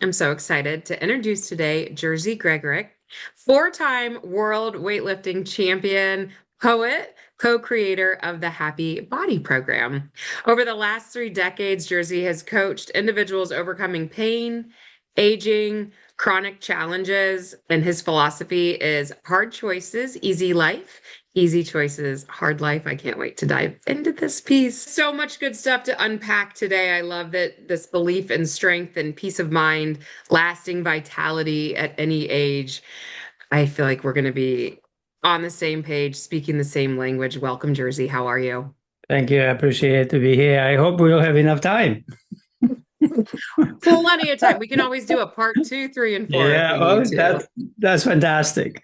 I'm so excited to introduce today Jerzy Gregorek, four-time world weightlifting champion, poet, co-creator of the Happy Body program. Over the last 3 decades, Jerzy has coached individuals overcoming pain, aging, chronic challenges, and his philosophy is hard choices, easy life. Easy choices, hard life. I can't wait to dive into this piece. So much good stuff to unpack today. I love that this belief in strength and peace of mind, lasting vitality at any age. I feel like we're going to be on the same page, speaking the same language. Welcome, Jerzy. How are you? Thank you. I appreciate to be here. I hope we'll have enough time. Plenty of time. We can always do a part two, three, and four if Yeah, we need well, to. that's fantastic.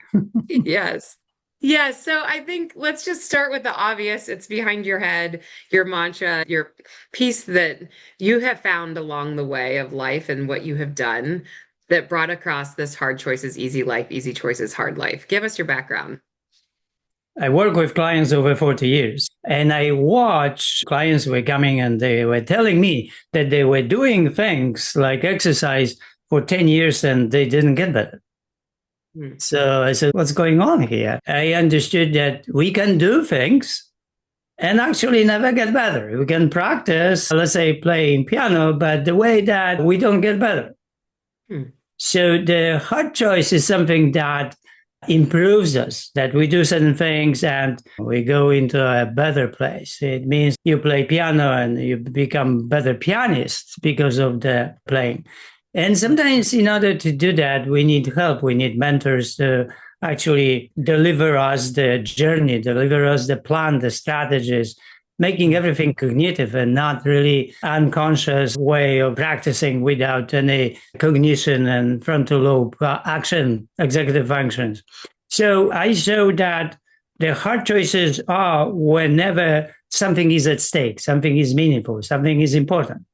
Yes. Yes. So I think let's just start with the obvious. It's behind your head, your mantra, your piece that you have found along the way of life and what you have done that brought across this hard choices, easy life, easy choices, hard life. Give us your background. I work with clients over 40 years, and I watch clients were coming and they were telling me that they were doing things like exercise for 10 years and they didn't get better. Hmm. So I said, what's going on here? I understood that we can do things and actually never get better. We can practice, let's say, playing piano, but the way that we don't get better. Hmm. So the hard choice is something that improves us, that we do certain things and we go into a better place. It means you play piano and you become better pianist because of the playing. And sometimes in order to do that, we need help. We need mentors to actually deliver us the journey, deliver us the plan, the strategies, making everything cognitive and not really unconscious way of practicing without any cognition and frontal lobe action, executive functions. So I show that the hard choices are whenever something is at stake, something is meaningful, something is important.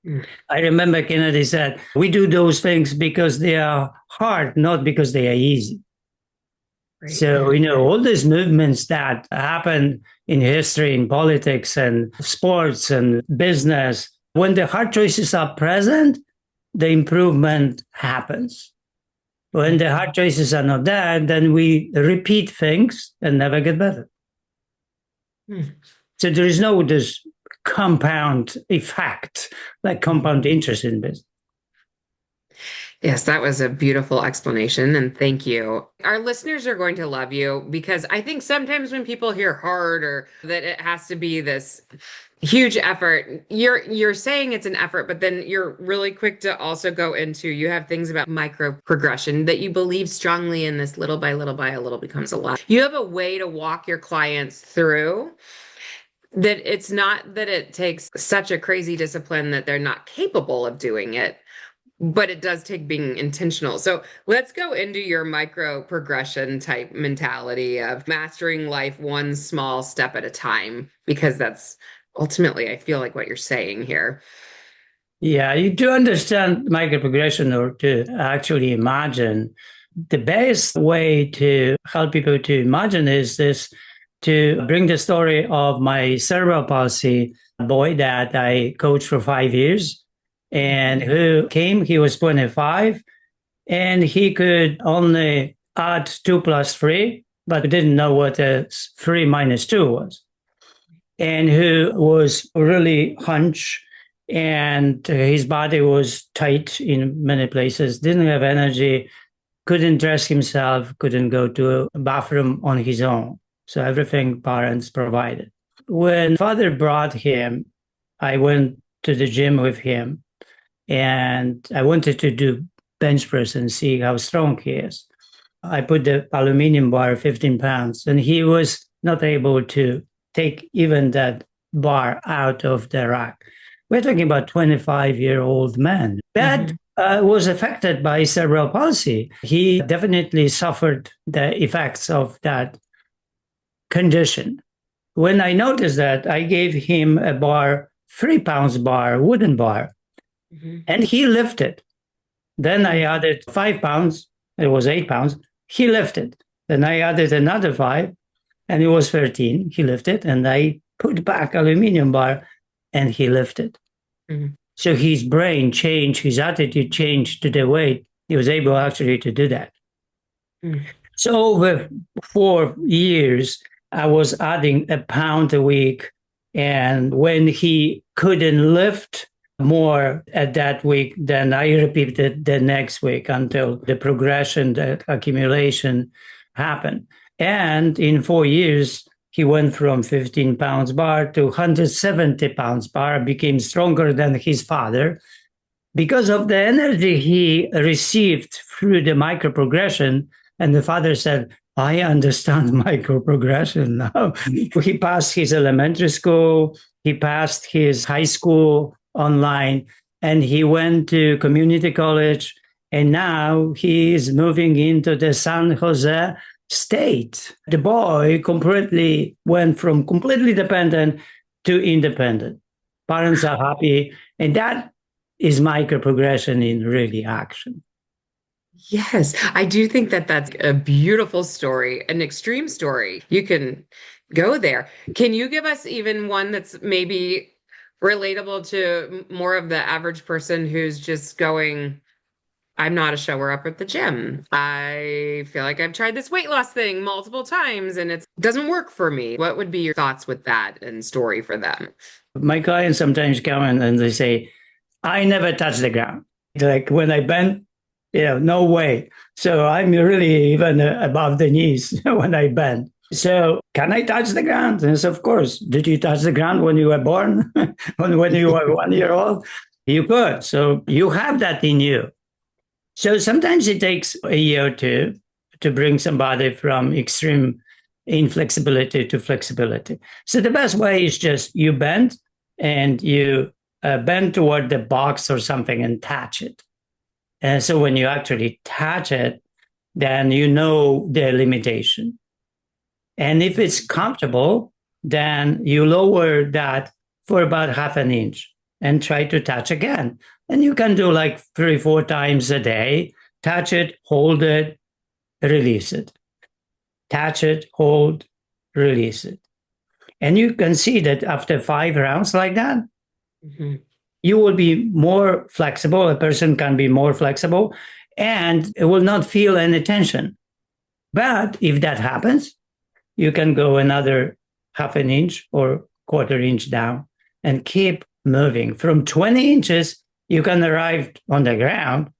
Hmm. I remember Kennedy said, we do those things because they are hard, not because they are easy. Right. So, all these movements that happen in history, in politics and sports and business, when the hard choices are present, the improvement happens. When the hard choices are not there, then we repeat things and never get better. Hmm. So there is no this compound effect, like compound interest in business. Yes, that was a beautiful explanation, and thank you. Our listeners are going to love you because I think sometimes when people hear hard or that it has to be this huge effort, you're saying it's an effort, but then you're really quick to also go into you have things about micro progression that you believe strongly in this little by a little becomes a lot. You have a way to walk your clients through that it's not that it takes such a crazy discipline that they're not capable of doing it, but it does take being intentional. So let's go into your micro progression type mentality of mastering life one small step at a time, because that's ultimately, I feel like what you're saying here. Yeah, you do understand microprogression or to actually imagine. The best way to help people to imagine is this to bring the story of my cerebral palsy boy that I coached for 5 years and who came, he was 25 and he could only add 2 plus 3, but didn't know what a 3 minus 2 was. And who was really hunched and his body was tight in many places, didn't have energy, couldn't dress himself, couldn't go to a bathroom on his own. So everything parents provided. When father brought him, I went to the gym with him and I wanted to do bench press and see how strong he is. I put the aluminum bar 15 pounds and he was not able to take even that bar out of the rack. We're talking about 25-year-old man. That Mhm. was affected by cerebral palsy. He definitely suffered the effects of that condition. When I noticed that, I gave him a bar, 3 pounds bar, wooden bar, Mhm. and he lifted. Then I added 5 pounds, it was 8 pounds, he lifted. Then I added another five, and it was 13, he lifted, and I put back aluminum bar, and he lifted. Mhm. So his brain changed, his attitude changed to the weight. He was able actually to do that. Mm. So over 4 years, I was adding a pound a week. And when he couldn't lift more at that week, then I repeated the next week until the progression, the accumulation happened. And in 4 years, he went from 15 pounds bar to 170 pounds bar, became stronger than his father because of the energy he received through the micro progression. And the father said, I understand micro progression now. He passed his elementary school, he passed his high school online, and he went to community college. And now he is moving into the San Jose state. The boy completely went from completely dependent to independent. Parents are happy. And that is micro progression in really action. Yes, I do think that that's a beautiful story, an extreme story. You can go there. Can you give us even one that's maybe relatable to more of the average person who's just going, I'm not a shower up at the gym. I feel like I've tried this weight loss thing multiple times and it doesn't work for me. What would be your thoughts with that and story for them? My clients sometimes come in and they say, I never touch the ground. Like when I bend, no way. So I'm really even above the knees when I bend. So can I touch the ground? And of course. Did you touch the ground when you were born? when you were 1 year old? You could. So you have that in you. So sometimes it takes a year or two to bring somebody from extreme inflexibility to flexibility. So the best way is just you bend and you bend toward the box or something and touch it. And so when you actually touch it, then you know the limitation. And if it's comfortable, then you lower that for about half an inch and try to touch again. And you can do like 3, 4 times a day. Touch it, hold it, release it. Touch it, hold, release it. And you can see that after 5 rounds like that, mm-hmm. you will be more flexible. A person can be more flexible and it will not feel any tension. But if that happens, you can go another half an inch or quarter inch down and keep moving. From 20 inches, you can arrive on the ground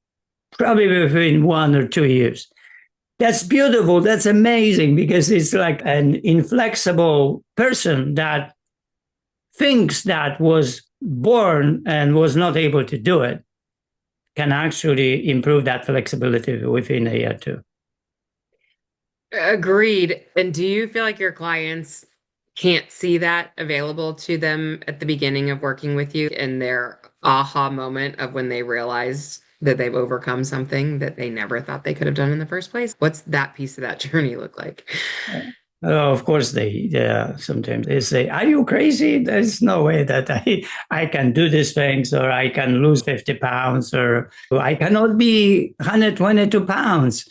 probably within 1 or 2 years. That's beautiful. That's amazing because it's like an inflexible person that thinks that was born and was not able to do it can actually improve that flexibility within a year or two. Agreed. And do you feel like your clients can't see that available to them at the beginning of working with you and their aha moment of when they realize that they've overcome something that they never thought they could have done in the first place? What's that piece of that journey look like? Of course, sometimes they say, "Are you crazy? There's no way that I can do these things, or I can lose 50 pounds, or I cannot be 122 pounds."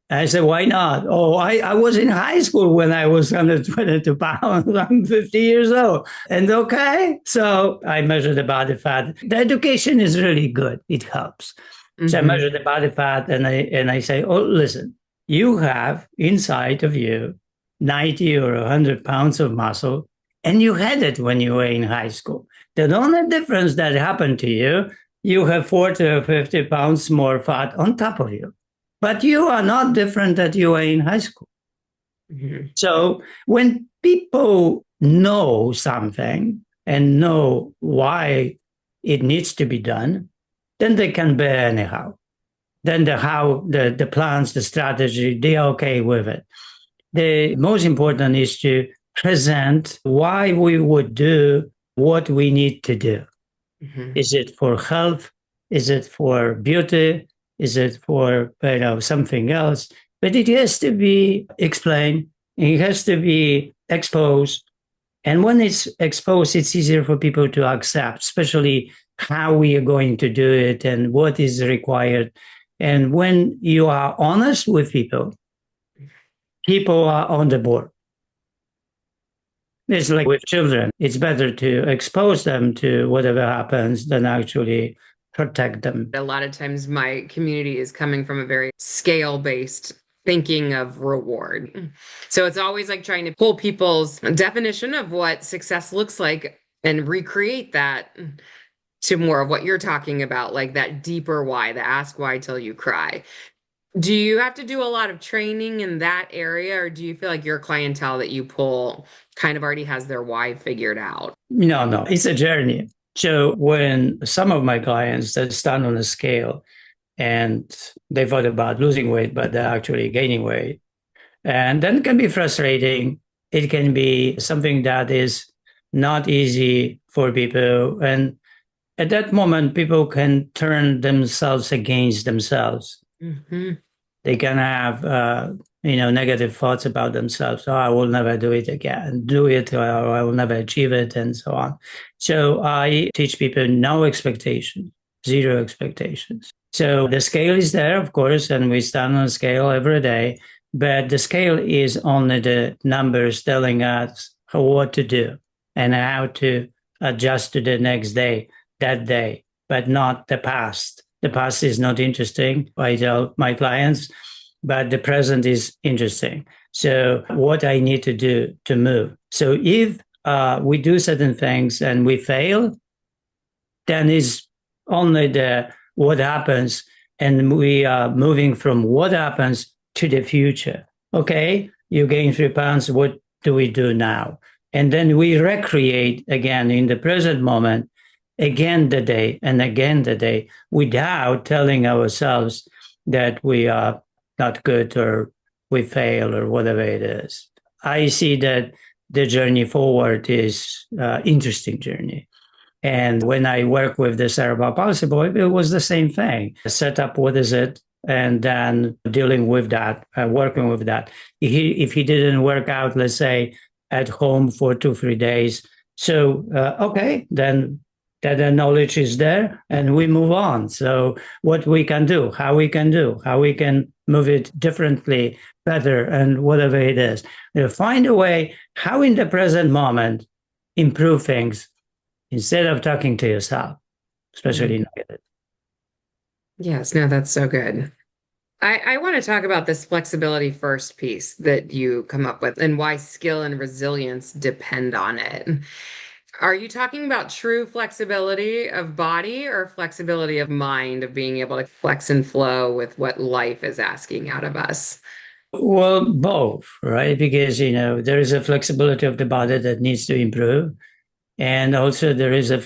I said, why not? Oh, I was in high school when I was 122 pounds. I'm 50 years old. And okay. So I measure the body fat. The education is really good. It helps. Mm-hmm. So I measure the body fat and I say, oh, listen, you have inside of you 90 or 100 pounds of muscle, and you had it when you were in high school. The only difference that happened to you, you have 40 or 50 pounds more fat on top of you. But you are not different that you were in high school. Mm-hmm. So when people know something and know why it needs to be done, then they can bear anyhow. Then the plans, the strategy, they are okay with it. The most important is to present why we would do what we need to do. Mm-hmm. Is it for health? Is it for beauty? Is it for something else? But it has to be explained. It has to be exposed. And when it's exposed, it's easier for people to accept, especially how we are going to do it and what is required. And when you are honest with people, people are on the board. It's like with children. It's better to expose them to whatever happens than actually protect them. A lot of times my community is coming from a very scale-based thinking of reward. So it's always like trying to pull people's definition of what success looks like and recreate that to more of what you're talking about, like that deeper why, the ask why till you cry. Do you have to do a lot of training in that area, or do you feel like your clientele that you pull kind of already has their why figured out? No, it's a journey. So when some of my clients that stand on a scale and they thought about losing weight, but they're actually gaining weight, and then it can be frustrating. It can be something that is not easy for people. And at that moment, people can turn themselves against themselves. Mm-hmm. They can have, negative thoughts about themselves. Oh, I will never do it again, do it, or I will never achieve it, and so on. So I teach people no expectations, zero expectations. So the scale is there, of course, and we stand on a scale every day, but the scale is only the numbers telling us what to do and how to adjust to the next day, that day, but not the past. The past is not interesting, I tell my clients, but the present is interesting. So, what I need to do to move. So, if we do certain things and we fail, then it's only the what happens, and we are moving from what happens to the future. Okay, you gain 3 pounds. What do we do now? And then we recreate again in the present moment again the day and again the day without telling ourselves that we are not good or we fail or whatever it is. I see that the journey forward is interesting journey. And when I work with the cerebral palsy boy, it was the same thing. Set up what is it, and then dealing with that, working with that. If he didn't work out, let's say, at home for 2-3 days, so okay, then that the knowledge is there and we move on. So what we can do, how we can move it differently, better, and whatever it is. Find a way how in the present moment improve things instead of talking to yourself, especially negative. Yes, no, that's so good. I want to talk about this flexibility first piece that you come up with and why skill and resilience depend on it. Are you talking about true flexibility of body or flexibility of mind, of being able to flex and flow with what life is asking out of us? Well, both, right? Because, there is a flexibility of the body that needs to improve. And also there is a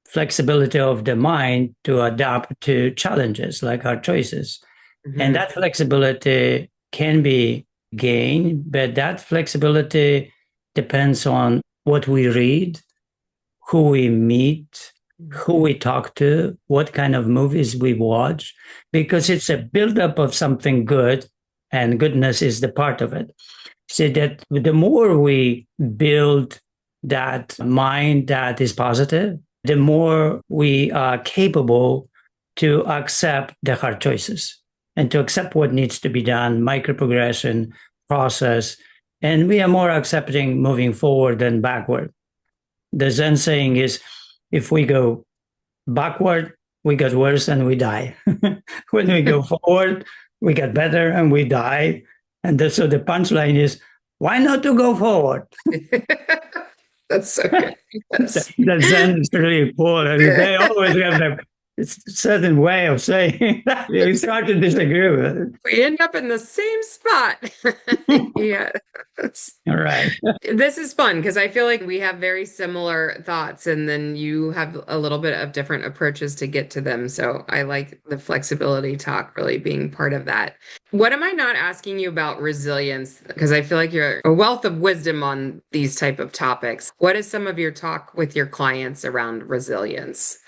flexibility of the mind to adapt to challenges like our choices. Mm-hmm. And that flexibility can be gained, but that flexibility depends on what we read, who we meet, who we talk to, what kind of movies we watch, because it's a buildup of something good, and goodness is the part of it. So that the more we build that mind that is positive, the more we are capable to accept the hard choices and to accept what needs to be done, micro progression, process, and we are more accepting moving forward than backward. The Zen saying is, if we go backward, we get worse and we die. When we go forward, we get better and we die. And so the punchline is, why not to go forward? That's so good. Yes. The Zen is really cool. I mean, they always have a certain way of saying that. It's hard to disagree with it. We end up in the same spot. Yeah. All right. This is fun because I feel like we have very similar thoughts, and then you have a little bit of different approaches to get to them. So I like the flexibility talk really being part of that. What am I not asking you about resilience? Because I feel like you're a wealth of wisdom on these type of topics. What is some of your talk with your clients around resilience?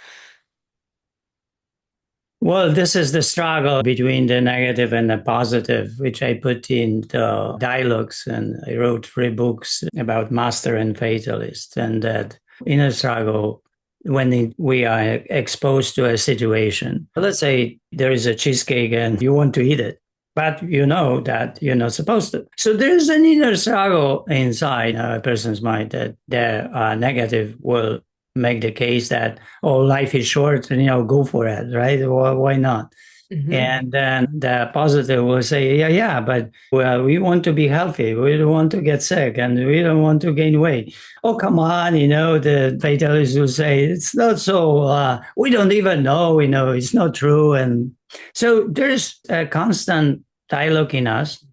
Well, this is the struggle between the negative and the positive, which I put in the dialogues. And I wrote 3 books about master and fatalist. And that in a struggle, when we are exposed to a situation, let's say there is a cheesecake and you want to eat it. but you know that you're not supposed to. So there's an inner struggle inside a person's mind that their negative will make the case that, oh, life is short and, go for it, right? Why not? Hmm. And then the positive will say, yeah, yeah, but well, we want to be healthy. We don't want to get sick and we don't want to gain weight. Oh, come on. The fatalists will say, it's not so, we don't even know, it's not true. And so there's a constant dialogue in us.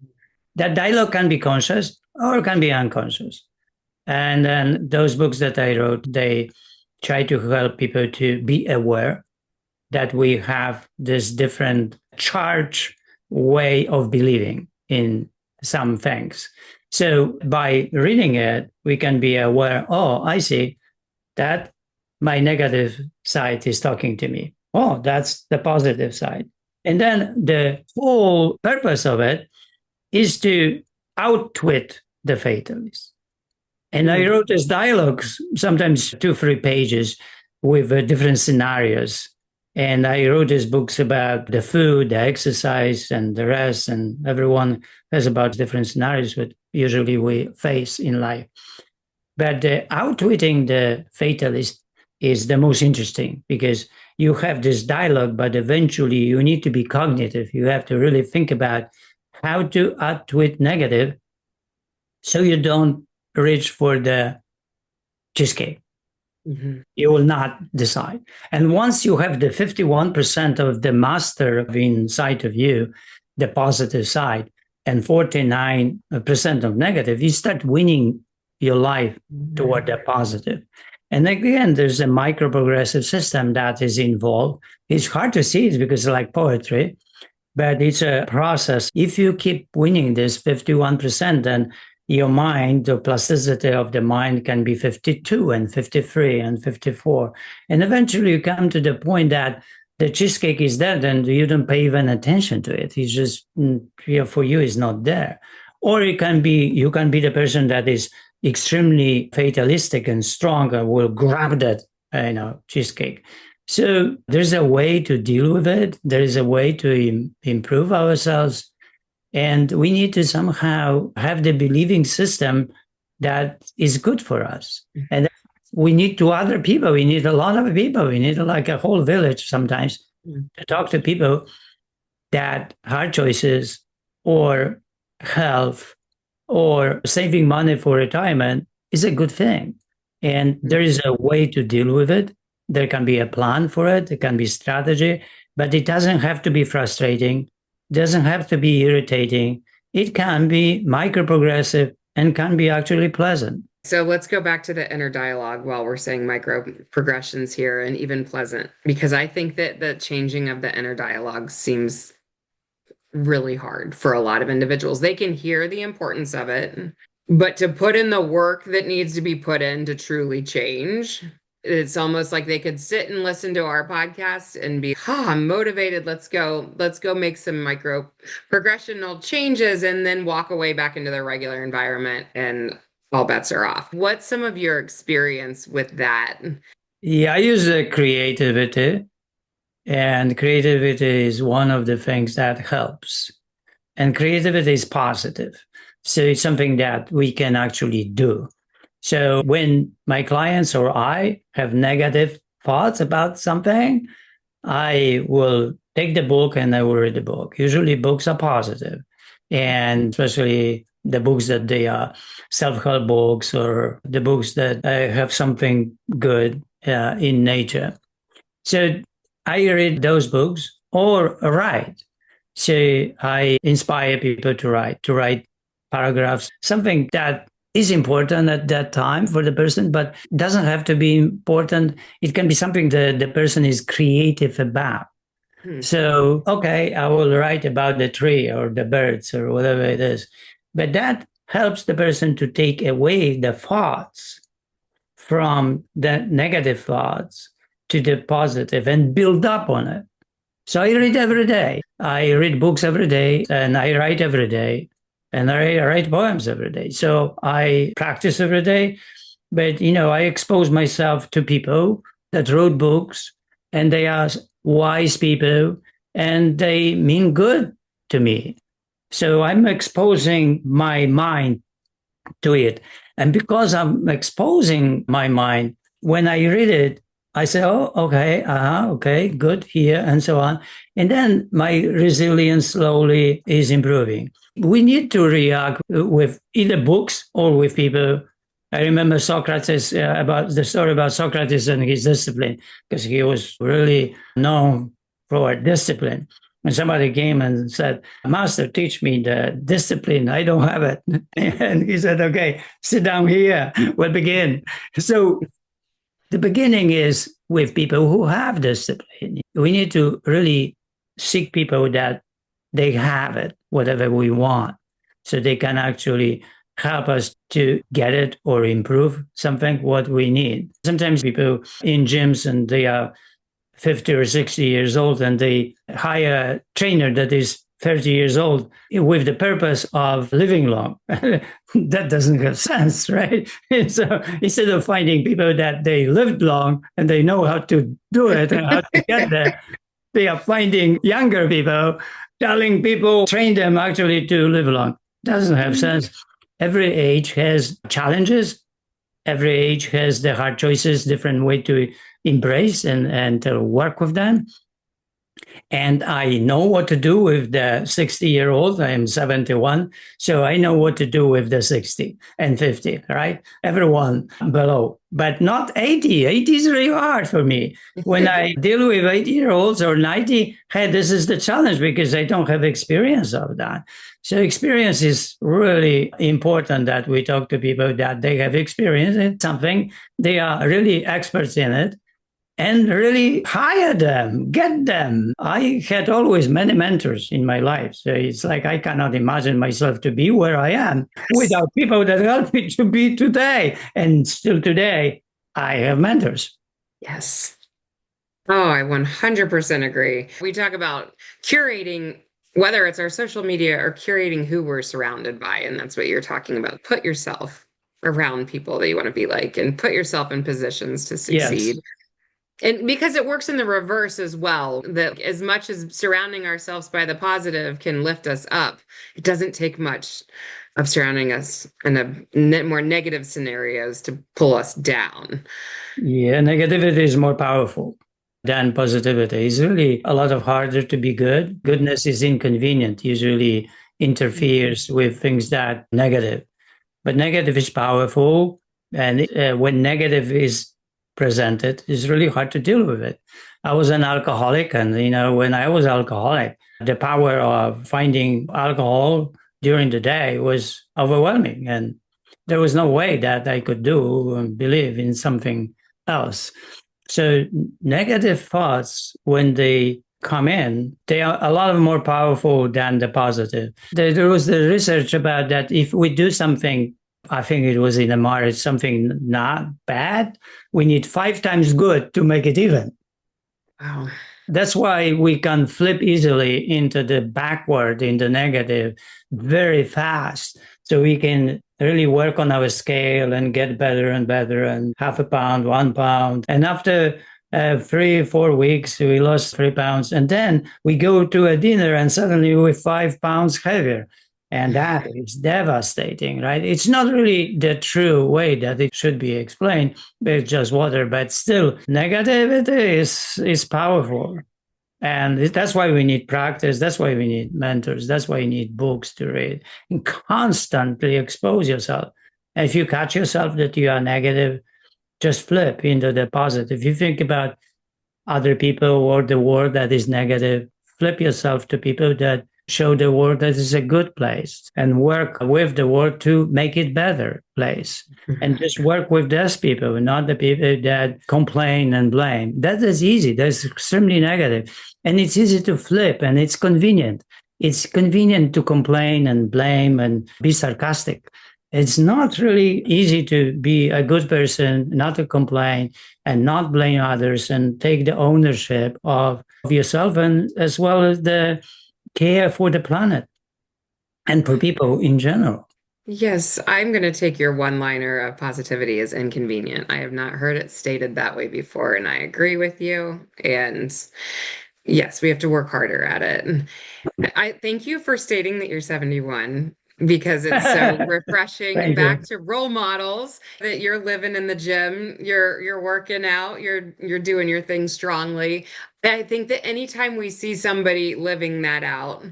That dialogue can be conscious or can be unconscious. And then those books that I wrote, they try to help people to be aware that we have this different charge way of believing in some things. So by reading it, we can be aware, oh, I see that my negative side is talking to me. Oh, that's the positive side. And then the whole purpose of it is to outwit the fatalist. And I wrote these dialogues, sometimes 2, 3 pages with different scenarios. And I wrote these books about the food, the exercise, and the rest. And everyone has about different scenarios that usually we face in life. But outwitting the fatalist is the most interesting because you have this dialogue, but eventually you need to be cognitive. You have to really think about how to outwit negative so you don't reach for the cheesecake. Hmm. You will not decide. And once you have the 51% of the master inside of you, the positive side, and 49% of negative, you start winning your life toward the positive. And again, there's a micro progressive system that is involved. It's hard to see it because it's like poetry, but it's a process. If you keep winning this 51%, then your mind, the plasticity of the mind can be 52 and 53 and 54. And eventually you come to the point that the cheesecake is there and you don't pay even attention to it. It's just, for you, it's not there. Or you can be the person that is extremely fatalistic and strong and will grab that, cheesecake. So there's a way to deal with it. There is a way to improve ourselves. And we need to somehow have the believing system that is good for us. And we need to other people. We need a lot of people. We need like a whole village sometimes to talk to people that hard choices or health or saving money for retirement is a good thing. And there is a way to deal with it. There can be a plan for it. There can be strategy, but it doesn't have to be frustrating. Doesn't have to be irritating. It can be micro progressive and can be actually pleasant. So let's go back to the inner dialogue while we're saying micro progressions here and even pleasant, because I think that the changing of the inner dialogue seems really hard for a lot of individuals. They can hear the importance of it, but to put in the work that needs to be put in to truly change, it's almost like they could sit and listen to our podcast and be, I'm motivated. Let's go make some micro progressional changes and then walk away back into their regular environment and all bets are off. What's some of your experience with that? Yeah, I use creativity, and creativity is one of the things that helps. And creativity is positive. So it's something that we can actually do. So when my clients or I have negative thoughts about something, I will take the book and I will read the book. Usually books are positive, and especially the books that they are self-help books or the books that have something good in nature. So I read those books or write. So I inspire people to write paragraphs, something that is important at that time for the person, but doesn't have to be important. It can be something that the person is creative about. So, okay, I will write about the tree or the birds or whatever it is. But that helps the person to take away the thoughts from the negative thoughts to the positive and build up on it. So I read every day. I read books every day and I write every day and I write poems every day. So I practice every day. But, I expose myself to people that wrote books and they are wise people and they mean good to me. So I'm exposing my mind to it. And because I'm exposing my mind, when I read it, I say, oh, okay, okay, good here, and so on. And then my resilience slowly is improving. We need to react with either books or with people. I remember Socrates, about the story about Socrates and his discipline, because he was really known for discipline. And somebody came and said, Master, teach me the discipline. I don't have it. And he said, okay, sit down here. We'll begin. So the beginning is with people who have discipline. We need to really seek people that they have it, whatever we want, so they can actually help us to get it or improve something what we need. Sometimes people in gyms and they are 50 or 60 years old and they hire a trainer that is 30 years old with the purpose of living long. That doesn't have sense, right? So instead of finding people that they lived long and they know how to do it and how to get there, they are finding younger people, telling people, train them actually to live long. Doesn't have sense. Every age has challenges. Every age has the hard choices, different way to embrace and to work with them. And I know what to do with the 60-year-old. I am 71. So I know what to do with the 60 and 50, right? Everyone below, but not 80. 80 is really hard for me. When I deal with 80-year-olds or 90, hey, this is the challenge because I don't have experience of that. So experience is really important that we talk to people that they have experience in something. They are really experts in it and really hire them, get them. I had always many mentors in my life. So it's like I cannot imagine myself to be where I am without people that helped me to be today. And still today, I have mentors. Yes. Oh, I 100% agree. We talk about curating, whether it's our social media or curating who we're surrounded by. And that's what you're talking about. Put yourself around people that you want to be like and put yourself in positions to succeed. Yes. And because it works in the reverse as well, that as much as surrounding ourselves by the positive can lift us up, it doesn't take much of surrounding us in more negative scenarios to pull us down. Yeah, negativity is more powerful than positivity. It's really a lot of harder to be good. Goodness is inconvenient, usually interferes with things that negative. But negative is powerful. And when negative is presented, it's really hard to deal with it. I was an alcoholic. And, when I was alcoholic, the power of finding alcohol during the day was overwhelming. And there was no way that I could do and believe in something else. So negative thoughts, when they come in, they are a lot more powerful than the positive. There was the research about that if we do something, I think it was in a marriage, something not bad, we need 5 times good to make it even. Wow. That's why we can flip easily into the backward, in the negative, very fast. So we can really work on our scale and get better and better, and half a pound, 1 pound. And after 3 4 weeks, we lost 3 pounds. And then we go to a dinner and suddenly we're 5 pounds heavier. And that is devastating, right? It's not really the true way that it should be explained. It's just water, but still, negativity is powerful. And that's why we need practice. That's why we need mentors. That's why you need books to read and constantly expose yourself. And if you catch yourself that you are negative, just flip into the positive. If you think about other people or the world that is negative, flip yourself to people that show the world that is a good place and work with the world to make it better place. And just work with those people, not the people that complain and blame. That is easy. That's extremely negative. And it's easy to flip and it's convenient. It's convenient to complain and blame and be sarcastic. It's not really easy to be a good person, not to complain and not blame others and take the ownership of yourself and as well as the care for the planet and for people in general. Yes, I'm going to take your one-liner of positivity as inconvenient. I have not heard it stated that way before, and I agree with you. And Yes, we have to work harder at it. And I thank you for stating that you're 71 because it's so refreshing and Thank back you. to role models that you're living in the gym, you're working out, you're doing your thing strongly. I think that anytime we see somebody living that out,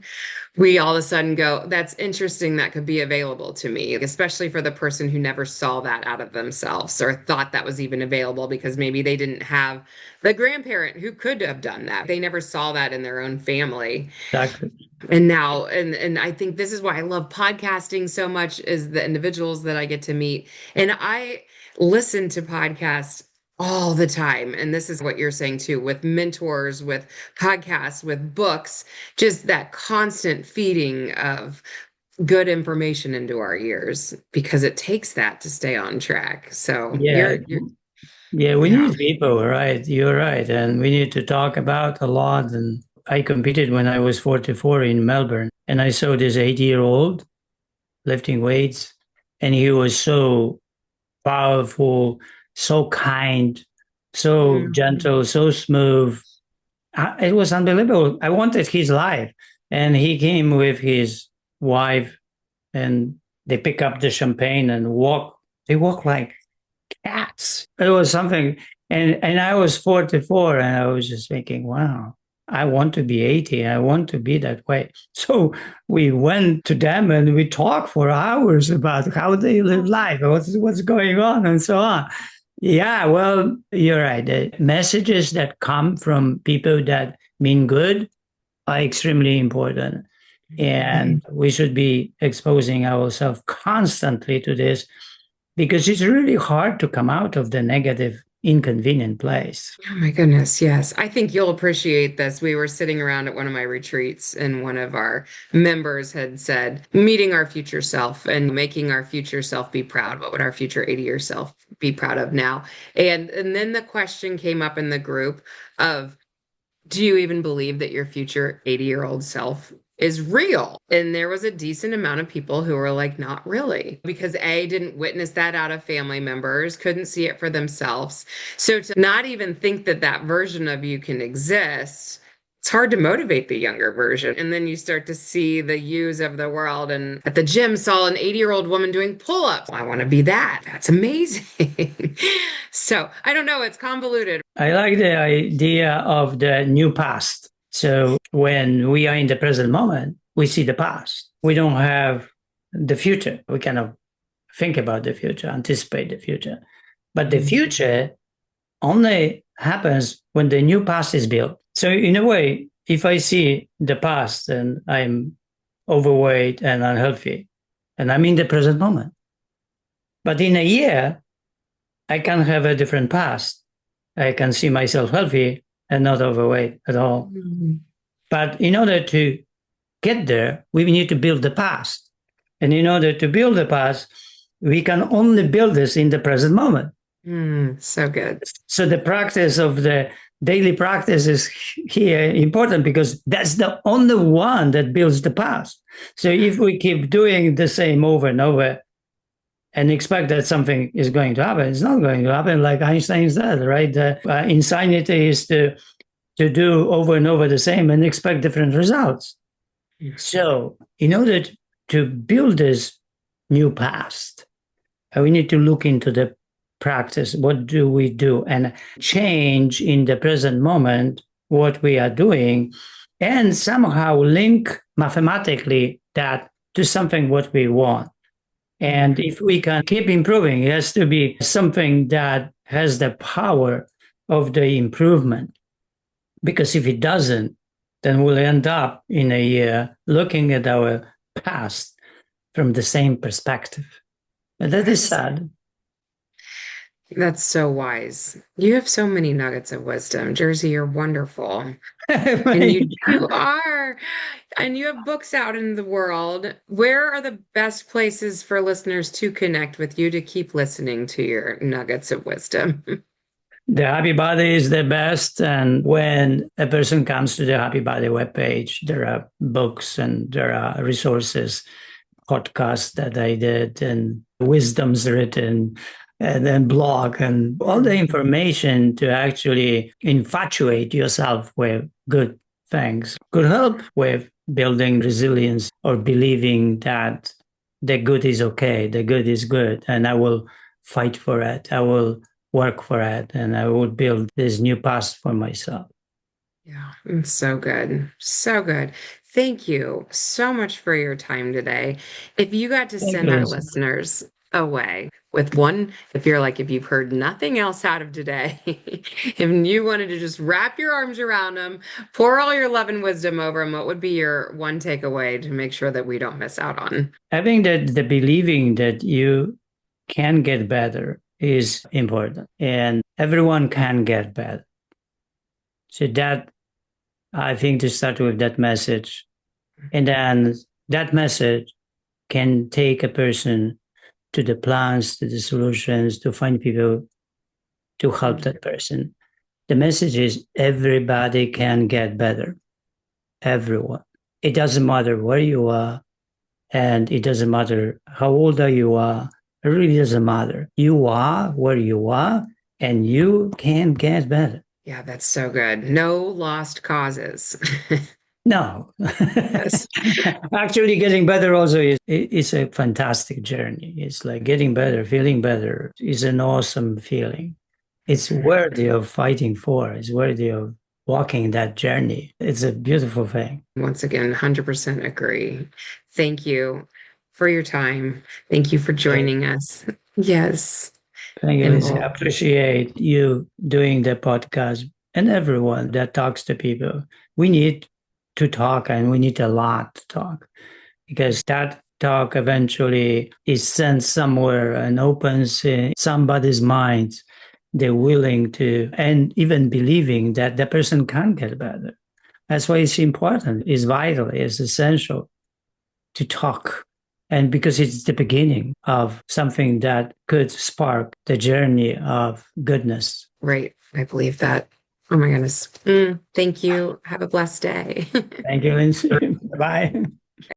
we all of a sudden go, that's interesting. That could be available to me, especially for the person who never saw that out of themselves or thought that was even available because maybe they didn't have the grandparent who could have done that. They never saw that in their own family. Exactly. And now, and I think this is why I love podcasting so much is the individuals that I get to meet. And I listen to podcasts all the time. And this is what you're saying too, with mentors, with podcasts, with books, just that constant feeding of good information into our ears because it takes that to stay on track. So Yeah. Yeah, we yeah. need people, right? You're right. And we need to talk about a lot. And I competed when I was 44 in Melbourne, and I saw this 80-year-old lifting weights, and he was so powerful, so kind, so Mhm. gentle, so smooth. It was unbelievable. I wanted his life. And he came with his wife, and they pick up the champagne and walk. They walk like cats. It was something, and I was 44, and I was just thinking, wow, I want to be 80. I want to be that way. So we went to them and we talked for hours about how they live life, what's going on, and so on. Yeah, well, you're right. The messages that come from people that mean good are extremely important. And we should be exposing ourselves constantly to this because it's really hard to come out of the negative, inconvenient place. Oh my goodness, yes. I think you'll appreciate this. We were sitting around at one of my retreats, and one of our members had said, meeting our future self and making our future self be proud. What would our future 80-year self be proud of now? And then the question came up in the group of, do you even believe that your future 80-year-old self is real? And there was a decent amount of people who were like, not really, because A, didn't witness that out of family members, couldn't see it for themselves. So to not even think that that version of you can exist, it's hard to motivate the younger version. And then you start to see the yous of the world. And at the gym, saw an 80-year-old woman doing pull-ups. I want to be that. That's amazing. So I don't know. It's convoluted. I like the idea of the new past. So when we are in the present moment, we see the past. We don't have the future. We kind of think about the future, anticipate the future. But the future only happens when the new past is built. So in a way, if I see the past and I'm overweight and unhealthy, and I'm in the present moment, but in a year, I can have a different past. I can see myself healthy and not overweight at all. Mhm. But in order to get there, we need to build the past. And in order to build the past, we can only build this in the present moment. So good. So the practice of the daily practice is here important because that's the only one that builds the past. So if we keep doing the same over and over and expect that something is going to happen, it's not going to happen. Like Einstein said, right? Insanity is to do over and over the same and expect different results. So in order to build this new past, we need to look into the practice. What do we do? And change in the present moment what we are doing and somehow link mathematically that to something what we want. And if we can keep improving, it has to be something that has the power of the improvement. Because if it doesn't, then we'll end up in a year looking at our past from the same perspective. And that is sad. That's so wise. You have so many nuggets of wisdom. Jerzy, you're wonderful. And you are. And you have books out in the world. Where are the best places for listeners to connect with you to keep listening to your nuggets of wisdom? The Happy Body is the best. And when a person comes to the Happy Body webpage, there are books and there are resources, podcasts that I did, and wisdoms written, and then blog and all the information to actually infatuate yourself with good things could help with building resilience or believing that the good is okay, the good is good, and I will fight for it. I will work for it, and I will build this new past for myself. Yeah, it's so good. So good. Thank you so much for your time today. If you got to Thank you, send our Lindsay. listeners away with one, if you're like, if you've heard nothing else out of today, if you wanted to just wrap your arms around them, pour all your love and wisdom over them, what would be your one takeaway to make sure that we don't miss out on? I think that the believing that you can get better is important, and everyone can get better. So that I think to start with that message, and then that message can take a person to the plans, to the solutions, to find people to help that person. The message is everybody can get better. Everyone. It doesn't matter where you are, and it doesn't matter how old are you are. It really doesn't matter. You are where you are, and you can get better. Yeah, that's so good. No lost causes. No, Yes. actually, getting better also is a fantastic journey. It's like getting better, feeling better is an awesome feeling. It's worthy of fighting for. It's worthy of walking that journey. It's a beautiful thing. Once again, 100% agree. Thank you for your time. Thank you for Okay. joining us. Yes. Thank you, And Lindsay. I we'll, appreciate you doing the podcast and everyone that talks to people. We need to talk, and we need a lot to talk, because that talk eventually is sent somewhere and opens somebody's mind. They're willing to, and even believing that the person can get better. That's why it's important, it's vital, it's essential to talk. And because it's the beginning of something that could spark the journey of goodness. right. I believe that. Oh my goodness. Thank you. Have a blessed day. Thank you, Lindsay. Bye.